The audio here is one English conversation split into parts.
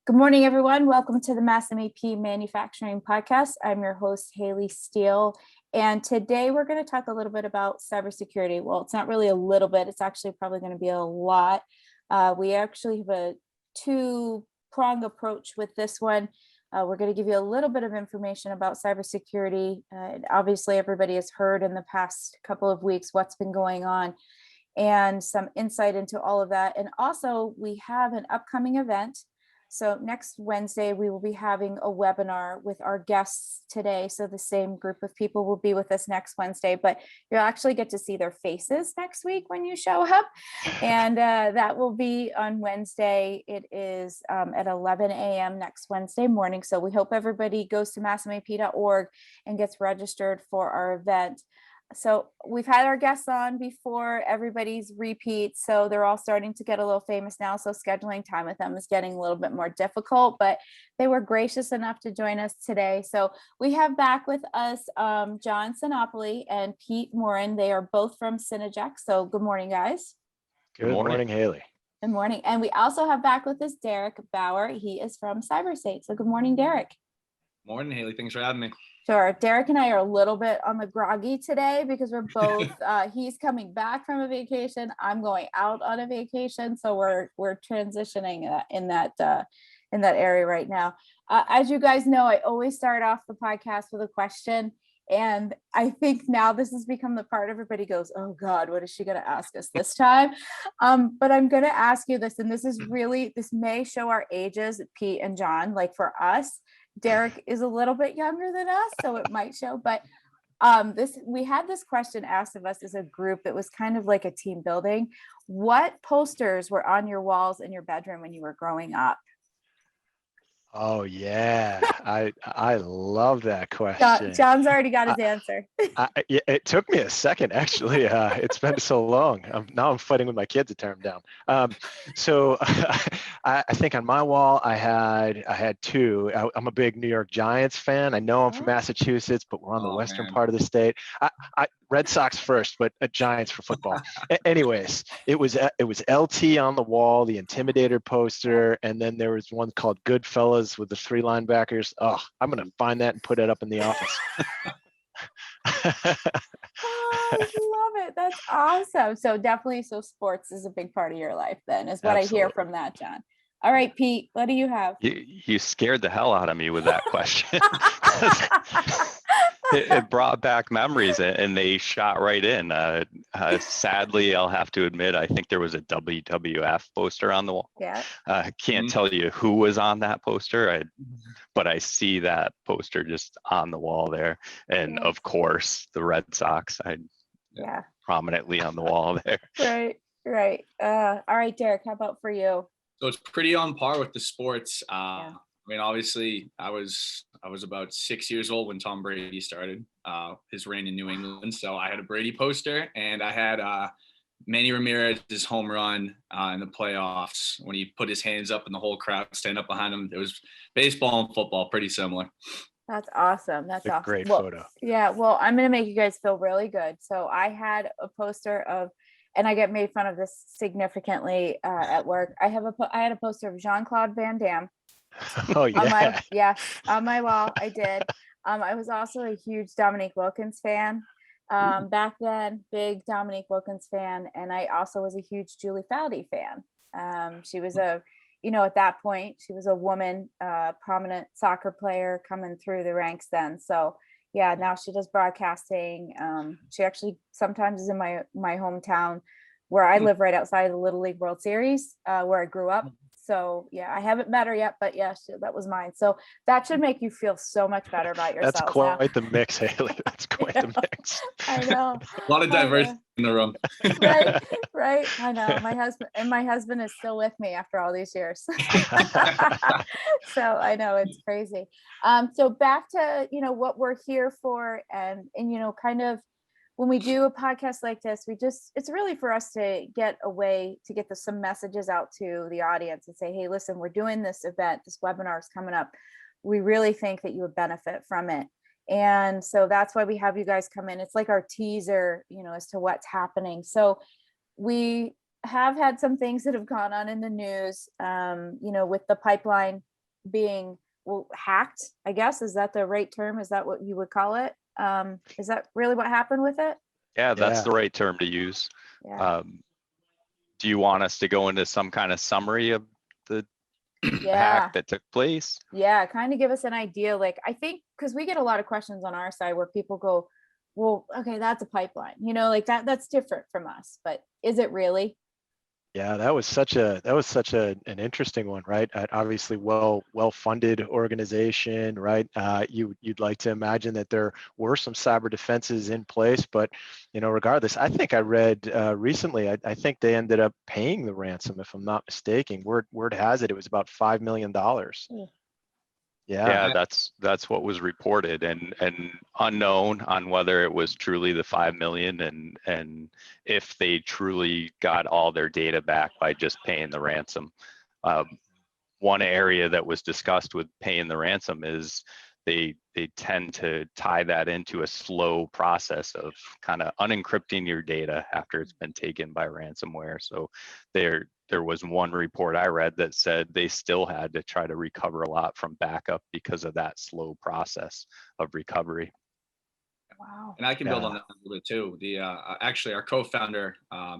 Good morning, everyone. Welcome to the MassMEP Manufacturing Podcast. I'm your host, Haley Steele. And today we're going to talk a little bit about cybersecurity. Well, it's not really a little bit. It's actually probably going to be a lot. We actually have a two-prong approach with this one. We're going to give you a little bit of information about cybersecurity. Obviously, everybody has heard in the past couple of weeks what's been going on and some insight into all of that. And also, we have an upcoming event. So next Wednesday, we will be having a webinar with our guests today. So the same group of people will be with us next Wednesday, but you'll actually get to see their faces next week when you show up. And that will be on Wednesday. It is at 11 a.m. next Wednesday morning. So we hope everybody goes to massmep.org and gets registered for our event. So we've had our guests on before, everybody's repeats, so they're all starting to get a little famous now. So scheduling time with them is getting a little bit more difficult, but they were gracious enough to join us today. So we have back with us John Sinopoli and Pete Morin. They are both from Synagex. So good morning, guys. Good morning, Haley. Good morning. And we also have back with us Derek Bauer. He is from CyberSaint. So good morning, Derek. Morning, Haley. Thanks for having me. Sure. Derek and I are a little bit on the groggy today because we're both, he's coming back from a vacation. I'm going out on a vacation. So we're transitioning in that area right now. As you guys know, I always start off the podcast with a question. And I think now this has become the part everybody goes, oh God, what is she going to ask us this time? But I'm going to ask you this, and this may show our ages, Pete and John, like for us. Derek is a little bit younger than us, so it might show, but we had this question asked of us as a group. It was kind of like a team building. What posters were on your walls in your bedroom when you were growing up? Oh yeah, I love that question. John's already got his answer. It took me a second, actually. It's been so long. Now I'm fighting with my kids to turn them down. So I think on my wall I had two. I'm a big New York Giants fan. I know I'm from Massachusetts, but we're on the western part of the state. Red Sox first, but Giants for football. Anyways, it was LT on the wall, the Intimidator poster, and then there was one called Goodfellas with the three linebackers. Oh, I'm gonna find that and put it up in the office. Oh, I love it. That's awesome. So definitely, sports is a big part of your life then, is what Absolutely. I hear from that, John. All right, Pete, what do you have? You scared the hell out of me with that question. It brought back memories and they shot right in. Sadly, I'll have to admit, I think there was a WWF poster on the wall. Yeah. I can't tell you who was on that poster, but I see that poster just on the wall there. And of course, the Red Sox, prominently on the wall there. Right. All right, Derek, how about for you? So it's pretty on par with the sports. I mean, obviously, I was about 6 years old when Tom Brady started his reign in New England. So I had a Brady poster, and I had Manny Ramirez's home run in the playoffs when he put his hands up and the whole crowd stand up behind him. It was baseball and football, pretty similar. That's awesome. That's awesome. Great photo. Yeah. Well, I'm going to make you guys feel really good. So I had a poster of, and I get made fun of this significantly at work. I had a poster of Jean-Claude Van Damme. Oh yeah. On my wall. I did. I was also a huge Dominique Wilkins fan. Back then, big Dominique Wilkins fan. And I also was a huge Julie Foudy fan. She was at that point, she was a woman, prominent soccer player coming through the ranks then. So yeah, now she does broadcasting. She actually sometimes is in my hometown where I live right outside of the Little League World Series, where I grew up. So yeah, I haven't met her yet, but yeah, that was mine. So that should make you feel so much better about yourself. That's quite the mix, Haley. That's quite the mix. I know. A lot of diversity in the room. Right. I know. My husband is still with me after all these years. So I know it's crazy. So back to, what we're here for and kind of when we do a podcast like this, it's really for us to get a way to get some messages out to the audience and say, hey, listen, we're doing this event, this webinar is coming up. We really think that you would benefit from it. And so that's why we have you guys come in. It's like our teaser, as to what's happening. So we have had some things that have gone on in the news, with the pipeline being hacked, I guess. Is that the right term? Is that what you would call it? Is that really what happened with it? Yeah, that's the right term to use. Yeah. Do you want us to go into some kind of summary of the hack that took place? Yeah, kind of give us an idea. Like, I think, because we get a lot of questions on our side where people go, well, okay, that's a pipeline, like that's different from us, but is it really? Yeah, that was such an interesting one, right? Obviously, well-funded organization, right? You'd like to imagine that there were some cyber defenses in place, but regardless, I think I read recently, I think they ended up paying the ransom, if I'm not mistaken. Word has it, it was about $5 million. Yeah, that's what was reported, and unknown on whether it was truly the 5 million and if they truly got all their data back by just paying the ransom. One area that was discussed with paying the ransom is they tend to tie that into a slow process of kind of unencrypting your data after it's been taken by ransomware. So there was one report I read that said they still had to try to recover a lot from backup because of that slow process of recovery. Wow. And I can build on that a little bit too. Actually, our co-founder,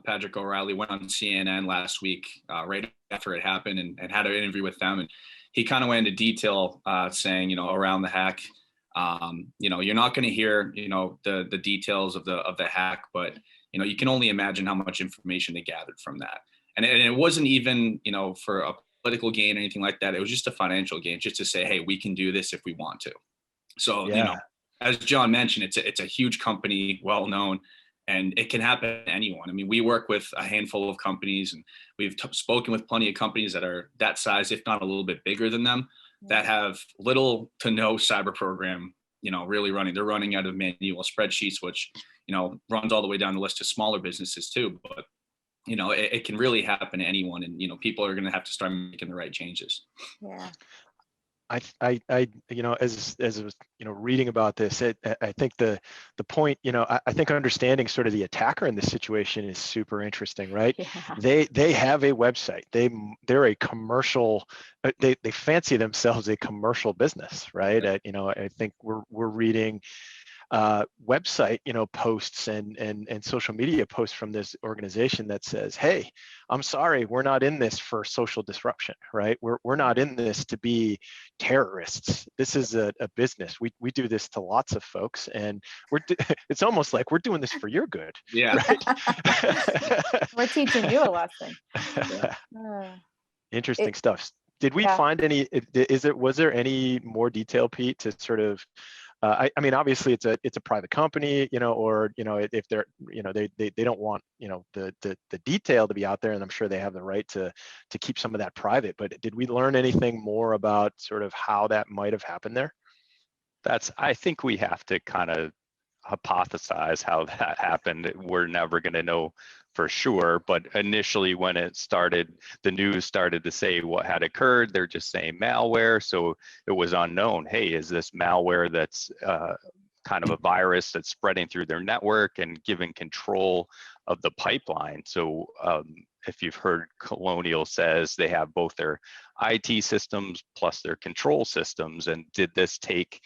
Patrick O'Reilly, went on CNN last week right after it happened and had an interview with them. And he kind of went into detail saying, around the hack, you're not going to hear, the details of the hack, but, you can only imagine how much information they gathered from that. And it wasn't even, for a political gain or anything like that. It was just a financial gain, just to say, hey, we can do this if we want to. So, as John mentioned, it's a huge company, well known, and it can happen to anyone. I mean, we work with a handful of companies, and we've spoken with plenty of companies that are that size, if not a little bit bigger than them, that have little to no cyber program, really running. They're running out of manual spreadsheets, which, runs all the way down the list to smaller businesses too. But, it can really happen to anyone, and, people are going to have to start making the right changes. Yeah. as I was reading about this, I think the point, I think understanding sort of the attacker in this situation is super interesting, right? Yeah. They have a website. They're a commercial. They fancy themselves a commercial business, right? I think we're reading website posts and social media posts from this organization that says, hey, I'm sorry, we're not in this for social disruption, right? We're not in this to be terrorists. This is a business. We do this to lots of folks, and it's almost like we're doing this for your good. Yeah. Right? We're teaching you a lesson. Interesting stuff. Did we find any, was there any more detail, Pete, to sort of, I mean, obviously it's a private company, or, if they're, they don't want, the detail to be out there, and I'm sure they have the right to keep some of that private, but did we learn anything more about sort of how that might have happened there? I think we have to kind of hypothesize how that happened. We're never going to know for sure, but initially when it started, the news started to say what had occurred. They're just saying malware, so it was unknown. Hey, is this malware that's kind of a virus that's spreading through their network and giving control of the pipeline? So if you've heard, Colonial says they have both their IT systems plus their control systems, and did this take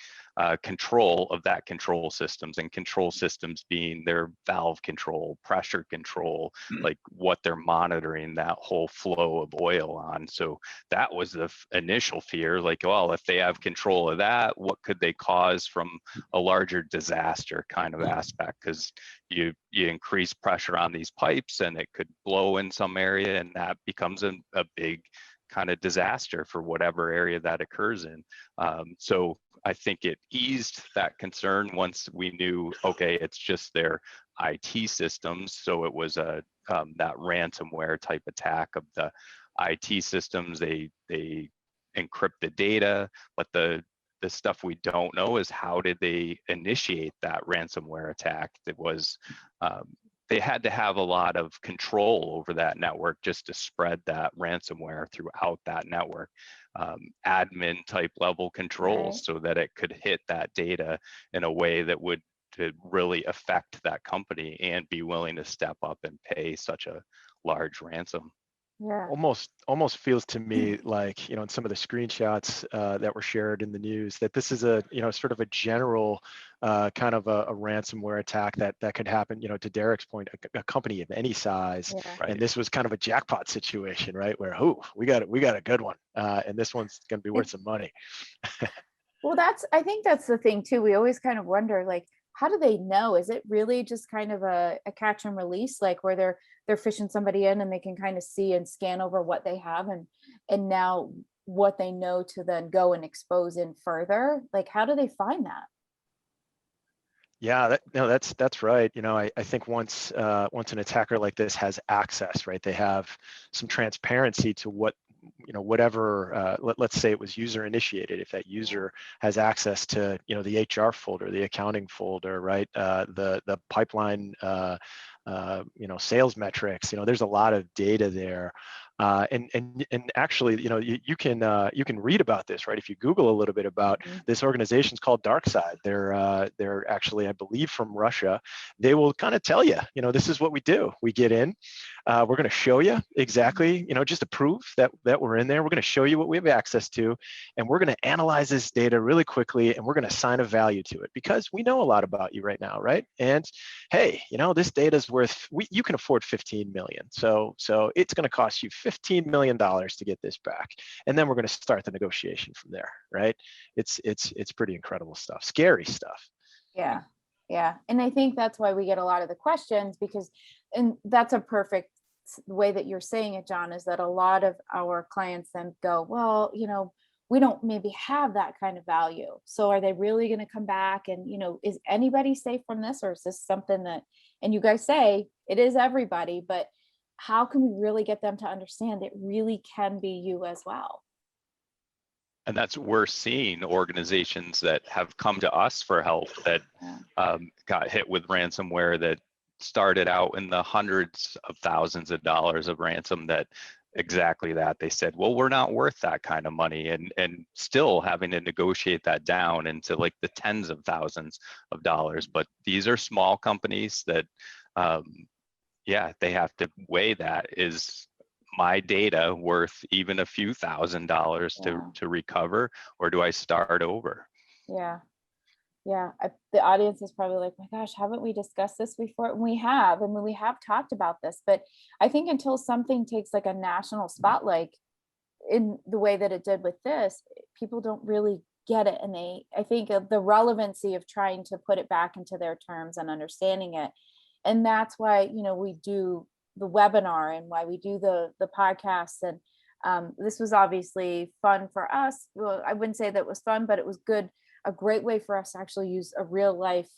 control of that control systems, and control systems being their valve control, pressure control, like what they're monitoring that whole flow of oil on. So that was the initial fear, like, well, if they have control of that, what could they cause from a larger disaster kind of aspect? Because you increase pressure on these pipes and it could blow in some area, and that becomes a big kind of disaster for whatever area that occurs in. So I think it eased that concern once we knew, okay, it's just their IT systems. So it was that ransomware type attack of the IT systems. They encrypt the data, but the stuff we don't know is how did they initiate that ransomware attack? That was they had to have a lot of control over that network just to spread that ransomware throughout that network. Admin type level controls, so that it could hit that data in a way that would to really affect that company and be willing to step up and pay such a large ransom. Yeah. Almost feels to me like, in some of the screenshots that were shared in the news, that this is a, sort of a general kind of a ransomware attack that could happen, to Derek's point, a company of any size. Yeah. Right. And this was kind of a jackpot situation, right? Where, we got a good one. And this one's going to be worth some money. Well, I think that's the thing too. We always kind of wonder, like, how do they know? Is it really just kind of a catch and release, like where they're fishing somebody in and they can kind of see and scan over what they have and now what they know to then go and expose in further? Like, how do they find that? Yeah, that's right. I think once an attacker like this has access, right, they have some transparency to whatever, let's say it was user initiated. If that user has access to, the HR folder, the accounting folder, right, the pipeline, sales metrics, there's a lot of data there. And actually, you can read about this, right? If you Google a little bit about this organization's called DarkSide. They're actually, I believe, from Russia. They will kind of tell you, this is what we do. We get in, we're going to show you exactly, just to prove that we're in there. We're going to show you what we have access to, and we're going to analyze this data really quickly, and we're going to assign a value to it because we know a lot about you right now, right? And hey, this data is worth. You can afford 15 million, so it's going to cost you $15 million to get this back, and then we're going to start the negotiation from there, right? It's pretty incredible stuff, scary stuff. Yeah, and I think that's why we get a lot of the questions, and that's a perfect way that you're saying it, John, is that a lot of our clients then go, well, we don't maybe have that kind of value, so are they really going to come back? And is anybody safe from this, or is this something that, and you guys say it is everybody, but how can we really get them to understand it really can be you as well? And that's, we're seeing organizations that have come to us for help that got hit with ransomware that started out in the hundreds of thousands of dollars of ransom, that exactly that. They said, well, we're not worth that kind of money, and still having to negotiate that down into like the tens of thousands of dollars. But these are small companies that, they have to weigh that. Is my data worth even a few $1,000s to recover, or do I start over? The audience is probably like, my gosh, haven't we discussed this before? And we have, and we have talked about this, but I think until something takes like a national spotlight in the way that it did with this, people don't really get it. And I think of the relevancy of trying to put it back into their terms and understanding it. And that's why, we do the webinar and why we do the podcasts. And this was obviously fun for us. Well, I wouldn't say that it was fun, but it was good. A great way for us to actually use a real life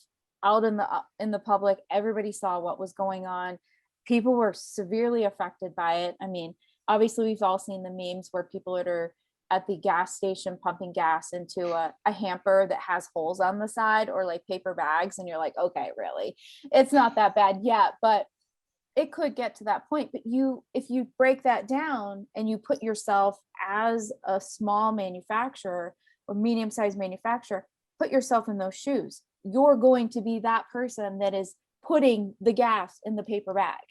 out in the public. Everybody saw what was going on. People were severely affected by it. I mean, obviously we've all seen the memes where people are at the gas station pumping gas into a hamper that has holes on the side, or like paper bags. And you're like, okay, really? It's not that bad yet, but it could get to that point. But if you break that down and you put yourself as a small manufacturer or medium-sized manufacturer, put yourself in those shoes. You're going to be that person that is putting the gas in the paper bag,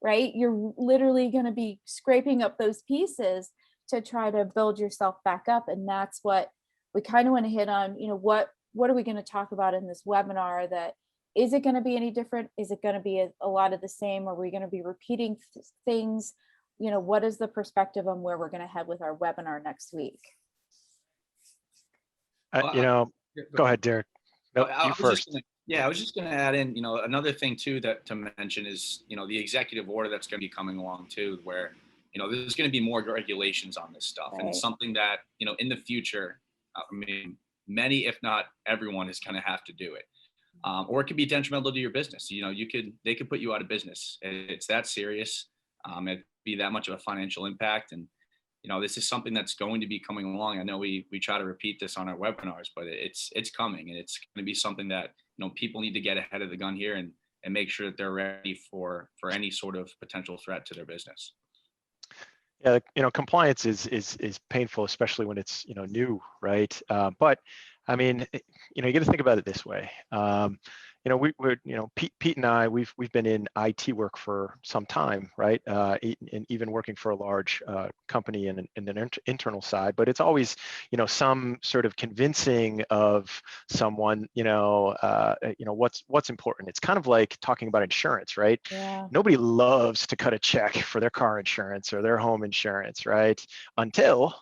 right? You're literally going to be scraping up those pieces to try to build yourself back up. And that's what we kind of want to hit on. What are we going to talk about in this webinar? That is it going to be any different? Is it going to be a lot of the same? Are we going to be repeating things? What is the perspective on where we're going to head with our webinar next week? Go ahead, Derek. No, you first. I was just going to add in, another thing too that to mention is, the executive order that's going to be coming along too, where, there's going to be more regulations on this stuff. Right. And it's something that, in the future, many, if not everyone, is going to have to do it. Or it could be detrimental to your business. They could put you out of business. It's that serious. It'd be that much of a financial impact. And, this is something that's going to be coming along. I know we try to repeat this on our webinars, but it's coming, and it's going to be something that, people need to get ahead of the gun here and make sure that they're ready for any sort of potential threat to their business. Yeah, compliance is painful, especially when it's, new, right? But I mean, you got to think about it this way. Pete and I, we've been in IT work for some time, right? And even working for a large company in an internal side, but it's always, some sort of convincing of someone, what's important. It's kind of like talking about insurance, right? Yeah. Nobody loves to cut a check for their car insurance or their home insurance, right? Until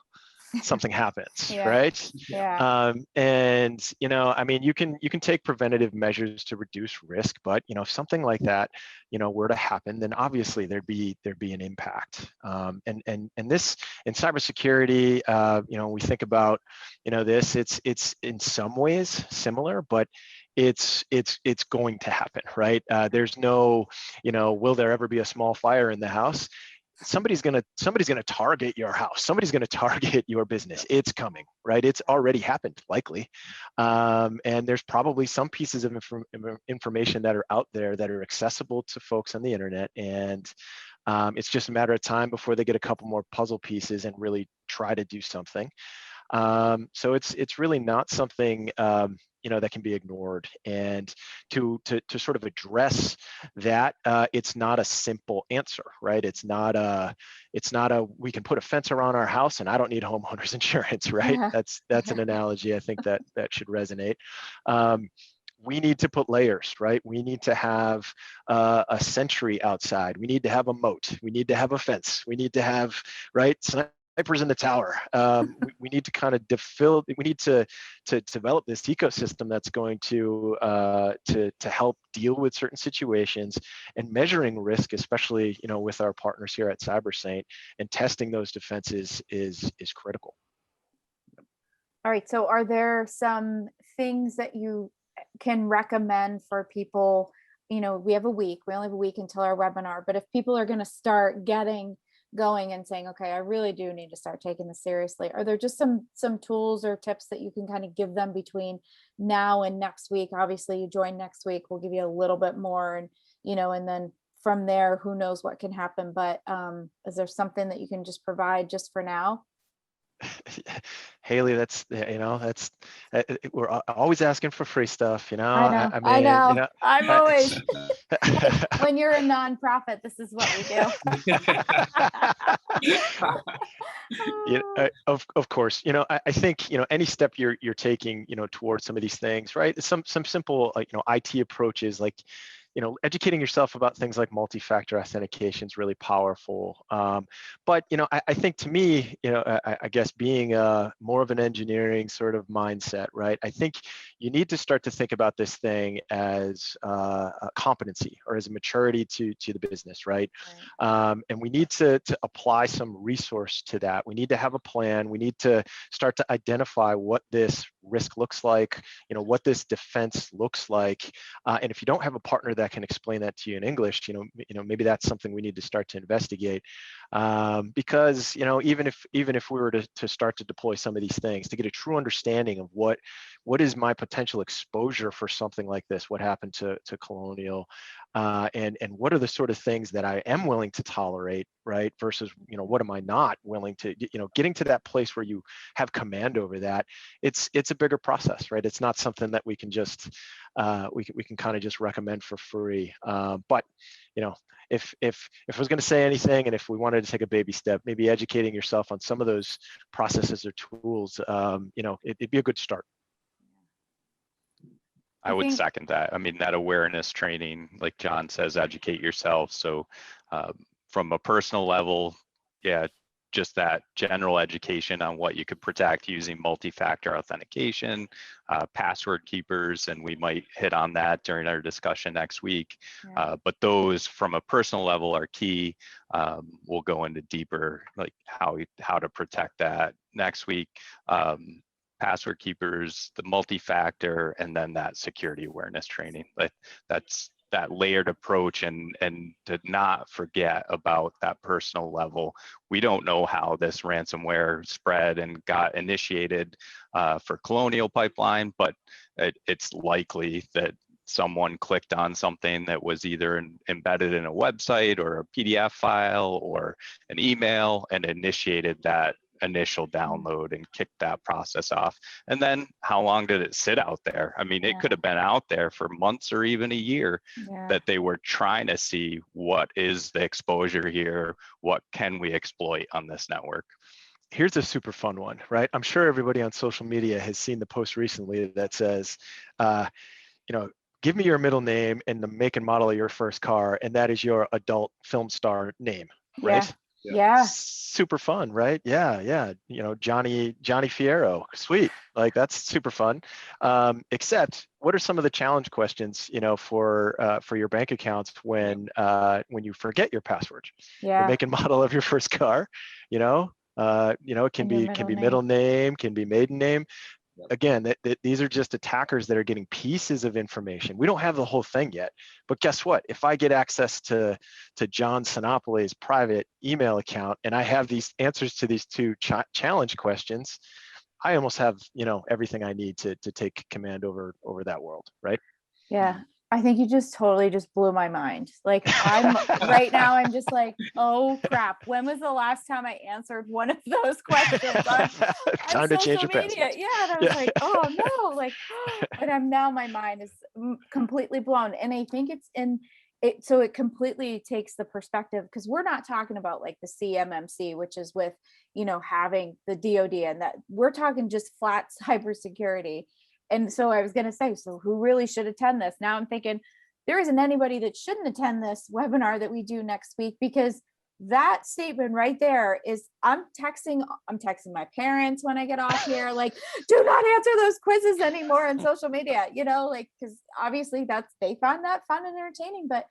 something happens, Yeah. right? Yeah. And you can take preventative measures to reduce risk, but if something like that were to happen, then obviously there'd be an impact. And this in cybersecurity, we think about this, it's in some ways similar, but it's going to happen, right? There's no will there ever be a small fire in the house? Somebody's gonna target your house. Somebody's gonna target your business. It's coming, right? It's already happened, likely. And there's probably some pieces of information that are out there that are accessible to folks on the internet, and it's just a matter of time before they get a couple more puzzle pieces and really try to do something. So it's really not something that can be ignored. And to sort of address that, it's not a simple answer, right? It's not a we can put a fence around our house and I don't need homeowners insurance, right? Yeah. That's an analogy I think that should resonate. We need to put layers, right? We need to have a sentry outside. We need to have a moat. We need to have a fence. We need to have, right, snipers in the tower. We need to kind of we need to develop this ecosystem that's going to help deal with certain situations, and measuring risk, especially with our partners here at CyberSaint, and testing those defenses is critical. All right. So are there some things that you can recommend for people? We only have a week until our webinar, but if people are going to start getting going and saying, okay, I really do need to start taking this seriously, are there just some tools or tips that you can kind of give them between now and next week? Obviously you join next week, we'll give you a little bit more, and and then from there, who knows what can happen. But is there something that you can just provide just for now? Haley, we're always asking for free stuff, I know. I'm always when you're a nonprofit, this is what we do. Of course, I think any step you're taking towards some of these things, right? Some simple IT approaches, like educating yourself about things like multi-factor authentication is really powerful. But I think, to me, I guess being more of an engineering sort of mindset, right? I think you need to start to think about this thing as a competency or as a maturity to the business, right? And we need to apply some resource to that. We need to have a plan. We need to start to identify what this risk looks like, what this defense looks like. And if you don't have a partner that can explain that to you in English, maybe that's something we need to start to investigate. Because even if we were to start to deploy some of these things, to get a true understanding of what is my potential exposure for something like this, what happened to Colonial, and what are the sort of things that I am willing to tolerate, right, versus what am I not willing to, getting to that place where you have command over that. It's a bigger process, right? It's not something that we can just we can kind of just recommend for free. But if I was going to say anything, and if we wanted to take a baby step, maybe educating yourself on some of those processes or tools, it'd be a good start. I would second that. I mean, that awareness training, like John says, educate yourself. So from a personal level, just that general education on what you could protect using multi-factor authentication, password keepers, and we might hit on that during our discussion next week. But those from a personal level are key. We'll go into deeper, like how to protect that next week. Password keepers, the multi-factor, and then that security awareness training. That's that layered approach, and to not forget about that personal level. We don't know how this ransomware spread and got initiated for Colonial pipeline, but it's likely that someone clicked on something that was either embedded in a website or a PDF file or an email and initiated that initial download and kicked that process off. And then how long did it sit out there? I mean, it could have been out there for months or even a year that they were trying to see what is the exposure here, what can we exploit on this network. Here's a super fun one, right? I'm sure everybody on social media has seen the post recently that says, give me your middle name and the make and model of your first car, and that is your adult film star name, right? Yeah. Super fun, right? Yeah. Johnny Fierro, sweet. Like, that's super fun. Except, what are some of the challenge questions, for your bank accounts when you forget your password? The make and model of your first car, it can be middle name, can be maiden name. Again, these are just attackers that are getting pieces of information. We don't have the whole thing yet, but guess what? If I get access to John Sinopoli's private email account and I have these answers to these two challenge questions, I almost have everything I need to take command over that world, right? Yeah. I think you just totally just blew my mind. Like, I'm right now, I'm just like, oh crap. When was the last time I answered one of those questions on time to change your media? password. Yeah. And I was like, oh no, like, but my mind is completely blown. And I think it's in it. So it completely takes the perspective, because we're not talking about like the CMMC, which is with, having the DoD, and that we're talking just flat cybersecurity. And so I was going to say, so who really should attend this? Now I'm thinking there isn't anybody that shouldn't attend this webinar that we do next week, because that statement right there is, I'm texting my parents when I get off here, like, do not answer those quizzes anymore on social media, because obviously they find that fun and entertaining, but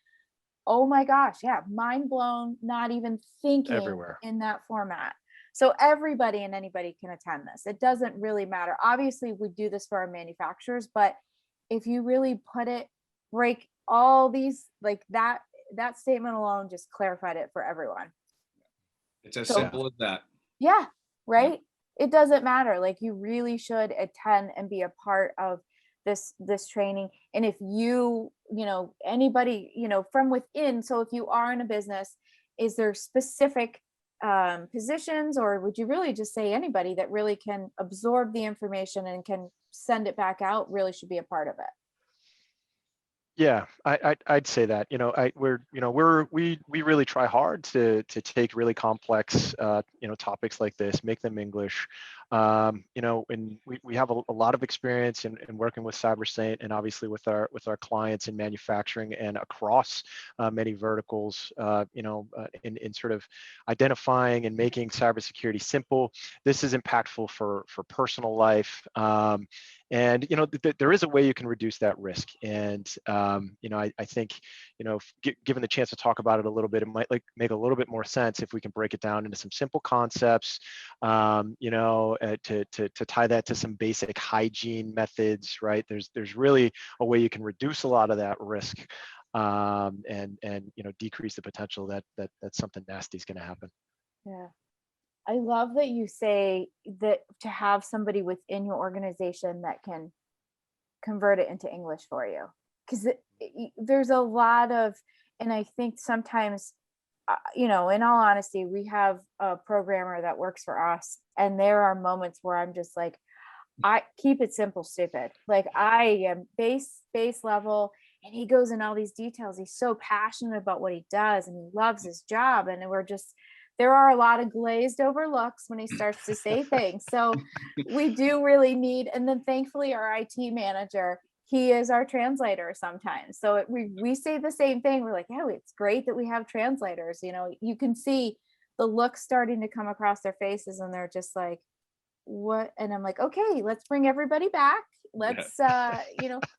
oh my gosh, yeah, mind blown, not even thinking everywhere in that format. So everybody and anybody can attend this. It doesn't really matter. Obviously, we do this for our manufacturers, but if you really break all these, like that statement alone just clarified it for everyone. It's as simple as that. Yeah, right? It doesn't matter. Like, you really should attend and be a part of this training. And if anybody, from within, so if you are in a business, is there specific positions, or would you really just say anybody that really can absorb the information and can send it back out really should be a part of it? Yeah, I'd say that. We really try hard to take really complex topics like this, make them English. And we have a lot of experience in working with CyberSaint, and obviously with our clients in manufacturing and across many verticals. In sort of identifying and making cybersecurity simple. This is impactful for personal life. And there is a way you can reduce that risk. And I think given the chance to talk about it a little bit, it might make a little bit more sense if we can break it down into some simple concepts. To tie that to some basic hygiene methods, right? There's really a way you can reduce a lot of that risk, and decrease the potential that something nasty is going to happen. Yeah. I love that you say that to have somebody within your organization that can convert it into English for you, because there's a lot of, and I think sometimes, in all honesty, we have a programmer that works for us, and there are moments where I'm just like, I keep it simple, stupid. Like, I am base level, and he goes in all these details. He's so passionate about what he does, and he loves his job. And there are a lot of glazed over looks when he starts to say things. So we do really need, and then thankfully our IT manager, he is our translator sometimes. So we say the same thing. We're like, oh, it's great that we have translators. You can see the look starting to come across their faces, and they're just like, what? And I'm like, okay, let's bring everybody back. Let's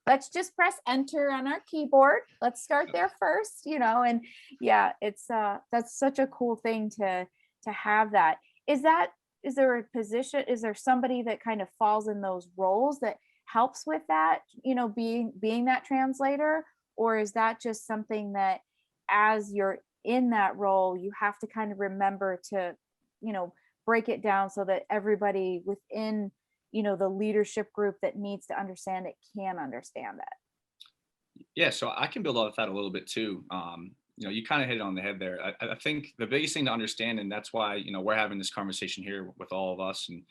let's just press enter on our keyboard. Let's start there first, and yeah, it's that's such a cool thing to have that. Is there a position, is there somebody that kind of falls in those roles that helps with that, being that translator? Or is that just something that as you're in that role, you have to kind of remember to, break it down so that everybody within the leadership group that needs to understand it can understand it? Yeah, so I can build off that a little bit too. you kind of hit it on the head there. I think the biggest thing to understand, and that's why, we're having this conversation here with all of us and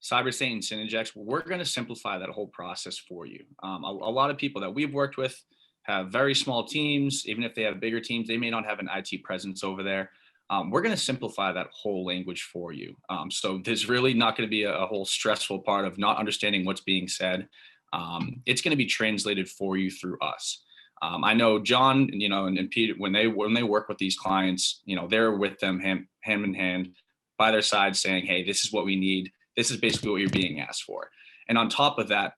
CyberSaint and Synagex, we're going to simplify that whole process for you. A lot of people that we've worked with have very small teams. Even if they have bigger teams, they may not have an IT presence over there. We're going to simplify that whole language for you. So there's really not going to be a whole stressful part of not understanding what's being said. It's going to be translated for you through us. I know John, and Pete, when they work with these clients, they're with them hand in hand by their side saying, hey, this is what we need. This is basically what you're being asked for. And on top of that,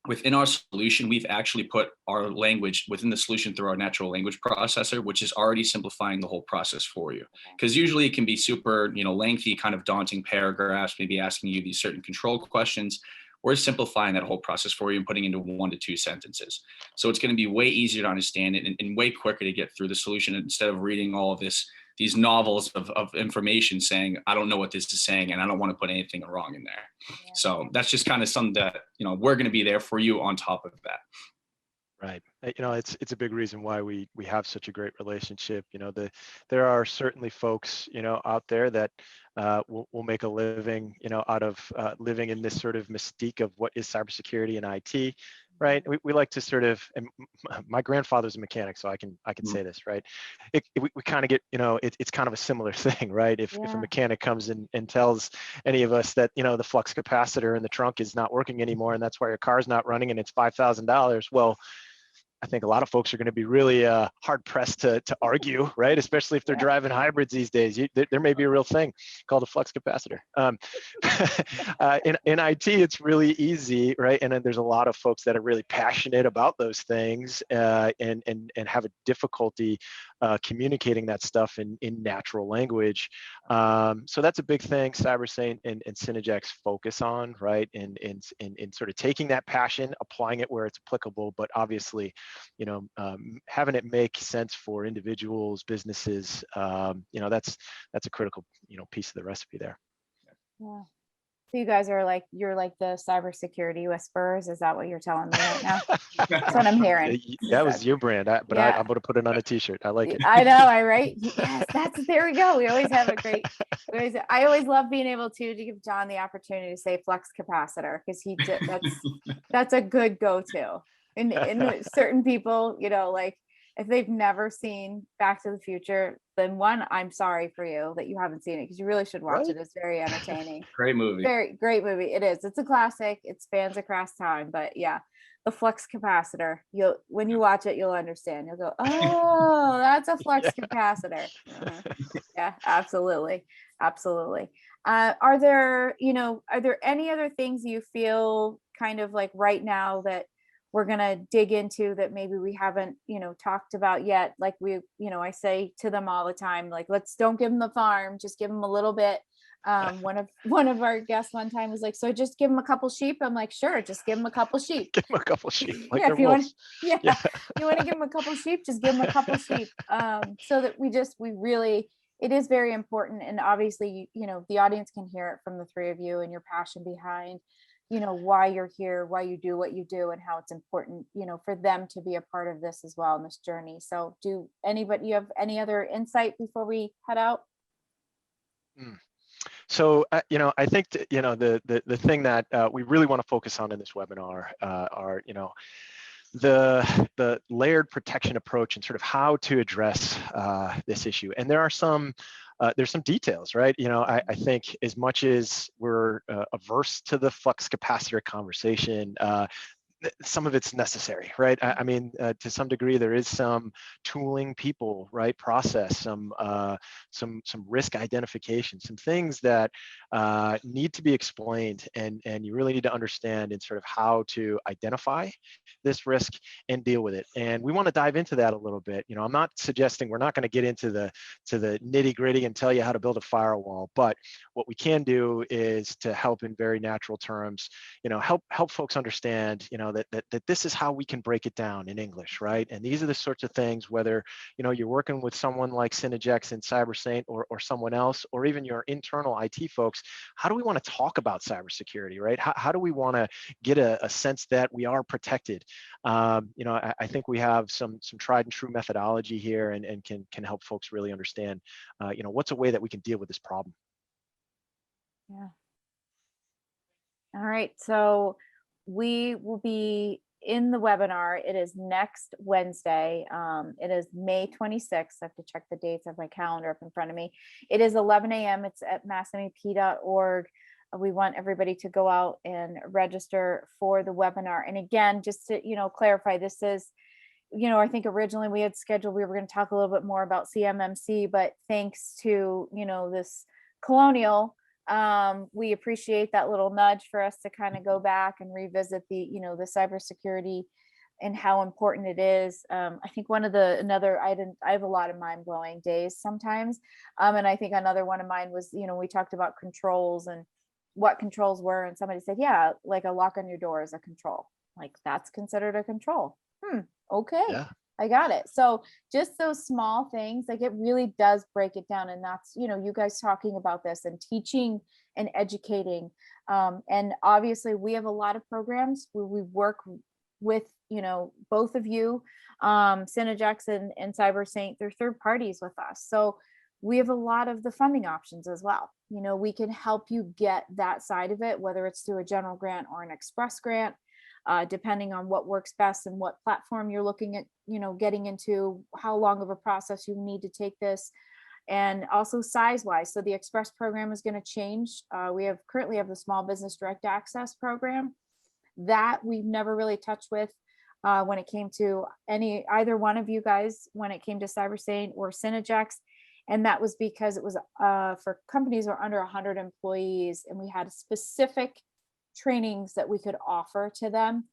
within our solution, we've actually put our language within the solution through our natural language processor, which is already simplifying the whole process for you. Because usually it can be super, lengthy, kind of daunting paragraphs, maybe asking you these certain control questions. We're simplifying that whole process for you and putting into 1 to 2 sentences. So it's going to be way easier to understand it and way quicker to get through the solution instead of reading all of these novels of information saying, I don't know what this is saying and I don't want to put anything wrong in there. Yeah. So that's just kind of something that, we're going to be there for you on top of that. Right. It's a big reason why we have such a great relationship. There are certainly folks, out there that will make a living, out of living in this sort of mystique of what is cybersecurity and IT. Right. We like to sort of, and my grandfather's a mechanic, so I can say this, right? We kind of get, it's kind of a similar thing, right? If a mechanic comes in and tells any of us that, the flux capacitor in the trunk is not working anymore, and that's why your car's not running and it's $5,000, well, I think a lot of folks are going to be really hard pressed to argue, right? Especially if they're driving hybrids these days. There may be a real thing called a flux capacitor. In IT, it's really easy, right? And then there's a lot of folks that are really passionate about those things and have a difficulty communicating that stuff in natural language. So that's a big thing CyberSaint and Synagex focus on, right? In sort of taking that passion, applying it where it's applicable, but obviously, having it make sense for individuals, businesses, that's a critical, piece of the recipe there. Yeah. So you guys are you're like the cybersecurity whisperers. Is that what you're telling me right now? That's what I'm hearing. That was your brand, I'm going to put it on a t-shirt. I like it. I know, right? Yes, there we go. We always have a great, I always love being able to give John the opportunity to say flux capacitor, because that's a good go-to. And certain people, if they've never seen Back to the Future, then one, I'm sorry for you that you haven't seen it, because you really should watch it. It's very entertaining. Great movie. Very great movie. It is. It's a classic. It spans across time. But yeah, the flux capacitor. When you watch it, you'll understand. You'll go, oh, that's a flux capacitor. Yeah, absolutely, absolutely. Are there any other things you feel kind of like right now that we're going to dig into that maybe we haven't, talked about yet? Like I say to them all the time, don't give them the farm, just give them a little bit. One of our guests one time was like, so just give them a couple sheep. I'm like, sure, just give them a couple sheep. Give them a couple sheep. Like if you want, you want to give them a couple sheep, just give them a couple sheep. So that it is very important. And obviously, the audience can hear it from the three of you and your passion behind, why you're here, why you do what you do, and how it's important, for them to be a part of this as well in this journey. So you have any other insight before we head out? So, I think, the thing that we really want to focus on in this webinar are, the layered protection approach and sort of how to address this issue. And there are there's some details, right? I think as much as we're averse to the flux capacitor conversation, some of it's necessary, right? I mean, to some degree, there is some tooling, people, right, process, some risk identification, some things that need to be explained, and you really need to understand in sort of how to identify this risk and deal with it. And we want to dive into that a little bit. I'm not suggesting we're not going to get into the nitty gritty and tell you how to build a firewall, but what we can do is to help in very natural terms, help folks understand, that this is how we can break it down in English, right? And these are the sorts of things, whether, you're working with someone like Synagex and CyberSaint or someone else, or even your internal IT folks, how do we want to talk about cybersecurity, right? How do we want to get a sense that we are protected? I think we have some tried and true methodology here, and can help folks really understand, what's a way that we can deal with this problem. Yeah. All right. So we will be in the webinar. It is next Wednesday. It is May 26th. I have to check the dates of my calendar up in front of me. It is 11 a.m. It's at massmep.org. We want everybody to go out and register for the webinar. And again, just to, clarify, this is, I think originally we had scheduled, we were going to talk a little bit more about CMMC, but thanks to, this Colonial, we appreciate that little nudge for us to kind of go back and revisit the, the cybersecurity and how important it is. I think I have a lot of mind blowing days sometimes. And I think another one of mine was, we talked about controls and what controls were, and somebody said, yeah, like a lock on your door is a control. Like that's considered a control. Okay. Yeah. I got it. So just those small things, like it really does break it down. And that's, you guys talking about this and teaching and educating. And obviously we have a lot of programs where we work with, both of you, Synagex and CyberSaint, they're third parties with us. So we have a lot of the funding options as well. We can help you get that side of it, whether it's through a general grant or an express grant. Depending on what works best and what platform you're looking at, getting into, how long of a process you need to take this, and also size wise. So the Express program is going to change. We currently have the Small Business Direct Access program that we've never really touched with when it came to either one of you guys, when it came to CyberSaint or Synagex. And that was because it was for companies who are under 100 employees, and we had specific trainings that we could offer to them.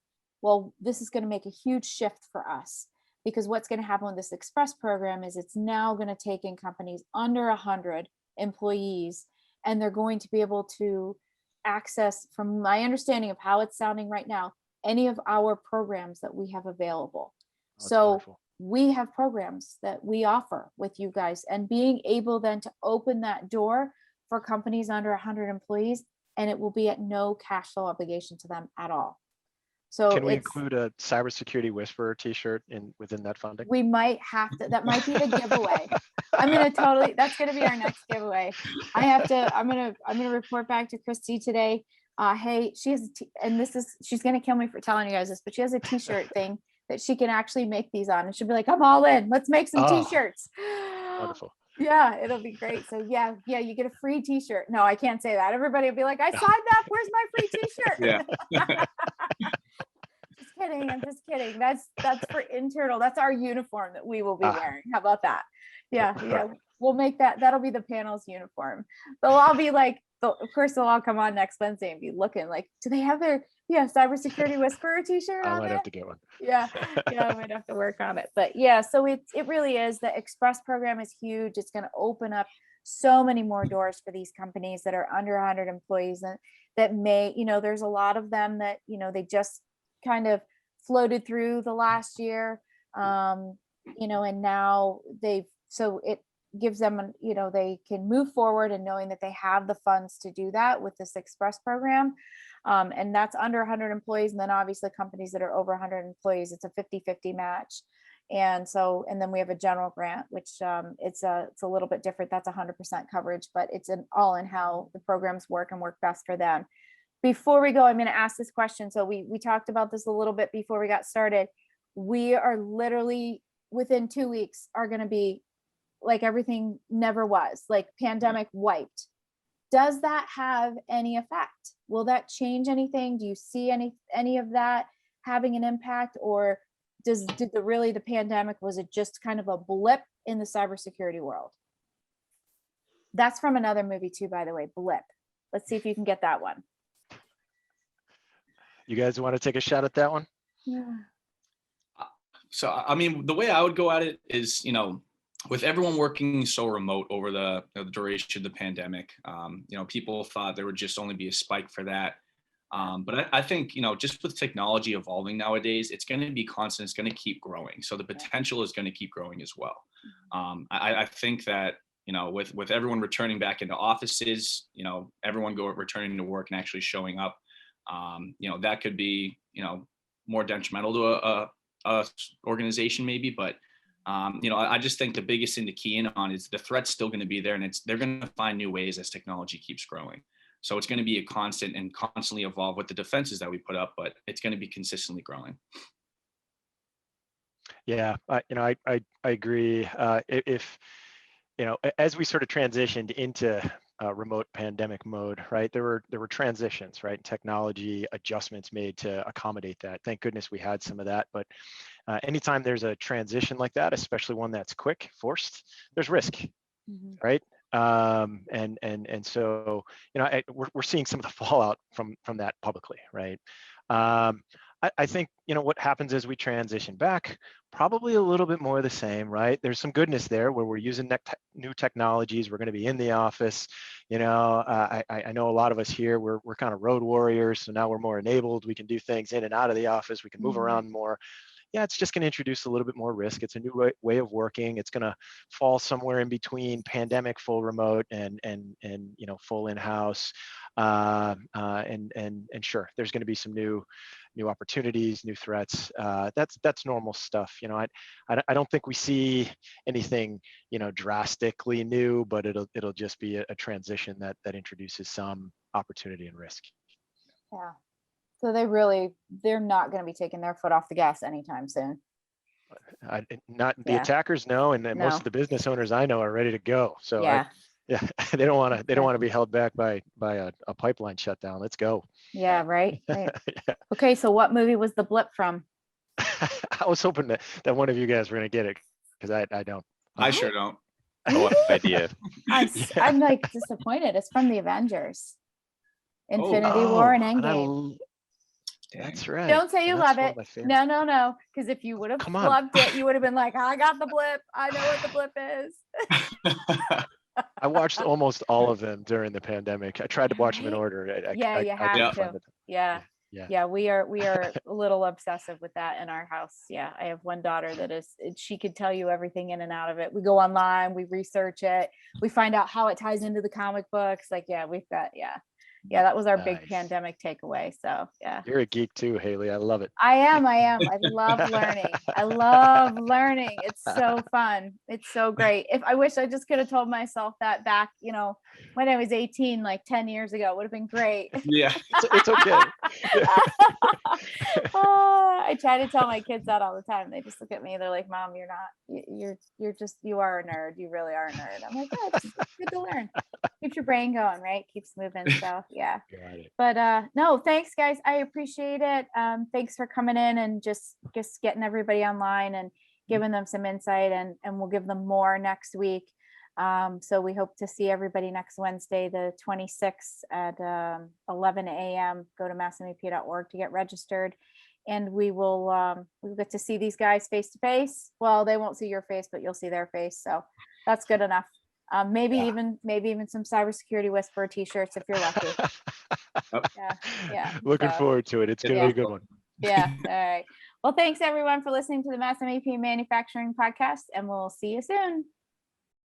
Well, this is going to make a huge shift for us, because what's going to happen with this Express program is it's now going to take in companies under 100 employees, and they're going to be able to access, from my understanding of how it's sounding right now, any of our programs that we have available. So wonderful. We have programs that we offer with you guys, and being able then to open that door for companies under 100 employees, and it will be at no cash flow obligation to them at all. So can we include a Cybersecurity Whisperer t-shirt within that funding? We might have to. That might be the giveaway. That's gonna be our next giveaway. I'm gonna report back to Christy today. Hey, she has she's gonna kill me for telling you guys this, but she has a t-shirt thing that she can actually make these on, and she'll be like, I'm all in, let's make some t-shirts. Wonderful. Yeah, it'll be great. So yeah, you get a free t-shirt. No, I can't say that. Everybody will be like, I signed up. Where's my free t-shirt? Yeah. Just kidding. I'm just kidding. That's for internal. That's our uniform that we will be wearing. How about that? Yeah. We'll make that. That'll be the panel's uniform. They'll all be like, of course, they'll all come on next Wednesday and be looking like, do they have their Cybersecurity Whisperer t-shirt on? I might have to get one. Yeah, I might have to work on it. But yeah, so it really is. The Express program is huge. It's going to open up so many more doors for these companies that are under 100 employees, and that may, there's a lot of them that, they just kind of floated through the last year, and now it gives them, they can move forward and knowing that they have the funds to do that with this Express program. And that's under 100 employees. And then obviously companies that are over 100 employees, it's a 50-50 match. And then we have a general grant, which it's a little bit different. That's 100% coverage, but it's all in how the programs work and work best for them. Before we go, I'm going to ask this question. So we talked about this a little bit before we got started. We are literally within 2 weeks are going to be like everything never was, like pandemic wiped. Does that have any effect? Will that change anything? Do you see any of that having an impact, or did the pandemic, was it just kind of a blip in the cybersecurity world? That's from another movie too, by the way, Blip. Let's see if you can get that one. You guys want to take a shot at that one? Yeah. So, I mean, the way I would go at it is, with everyone working so remote over the duration of the pandemic, people thought there would just only be a spike for that. But I think, just with technology evolving nowadays, it's going to be constant. It's going to keep growing. So the potential is going to keep growing as well. I think that, with everyone returning back into offices, everyone returning to work and actually showing up, that could be, more detrimental to a organization maybe. But, I just think the biggest thing to key in on is the threat's still going to be there, and they're going to find new ways as technology keeps growing. So it's going to be a constant and constantly evolve with the defenses that we put up, but it's going to be consistently growing. Yeah, I agree. If as we sort of transitioned into remote pandemic mode, right, there were transitions, right, technology adjustments made to accommodate that. Thank goodness we had some of that. But anytime there's a transition like that, especially one that's quick, forced, there's risk, right? And so we're seeing some of the fallout from that publicly, right? I think what happens as we transition back, probably a little bit more of the same, right? There's some goodness there where we're using new technologies. We're going to be in the office. I know a lot of us here, we're kind of road warriors, so now we're more enabled. We can do things in and out of the office. We can move around more. Yeah, it's just going to introduce a little bit more risk. It's a new way of working. It's going to fall somewhere in between pandemic, full remote, and full in-house. And sure, there's going to be some new opportunities, new threats. That's normal stuff. I don't think we see anything drastically new, but it'll just be a transition that introduces some opportunity and risk. Yeah. So they're not going to be taking their foot off the gas anytime soon. The attackers know, and most of the business owners I know are ready to go. So they don't want to be held back by a pipeline shutdown. Let's go. Yeah, right. Yeah. Okay, so what movie was the blip from? I was hoping that one of you guys were going to get it, because I don't. I sure don't. No idea. I'm like disappointed. It's from the Avengers. Infinity War and Endgame. That's right. Don't say you love it. No. Because if you would have loved it, you would have been like, I got the blip. I know what the blip is. I watched almost all of them during the pandemic. I tried to watch them in order. You have to. Yeah. We are a little obsessive with that in our house. Yeah. I have one daughter she could tell you everything in and out of it. We go online, we research it, we find out how it ties into the comic books. That was our big pandemic takeaway. So you're a geek too, Haley. I love it. I am. I love learning. It's so fun. It's so great. I wish I just could have told myself that back, when I was 18, like 10 years ago, it would have been great. Yeah, it's okay. I try to tell my kids that all the time. They just look at me. They're like, Mom, you're not, you are a nerd. You really are a nerd. I'm like, oh, it's good to learn. Keeps your brain going, right? Keeps moving. So yeah. But no, thanks guys. I appreciate it. Thanks for coming in and just getting everybody online and giving them some insight, and we'll give them more next week. So we hope to see everybody next Wednesday, the 26th at 11 a.m. Go to massmep.org to get registered. And we'll get to see these guys face to face. Well, they won't see your face, but you'll see their face. So that's good enough. Maybe even some Cybersecurity Whisperer t-shirts if you're lucky. Yeah. Looking forward to it. It's going to be a good one. Yeah. All right. Well, thanks everyone for listening to the MassMEP Manufacturing Podcast, and we'll see you soon.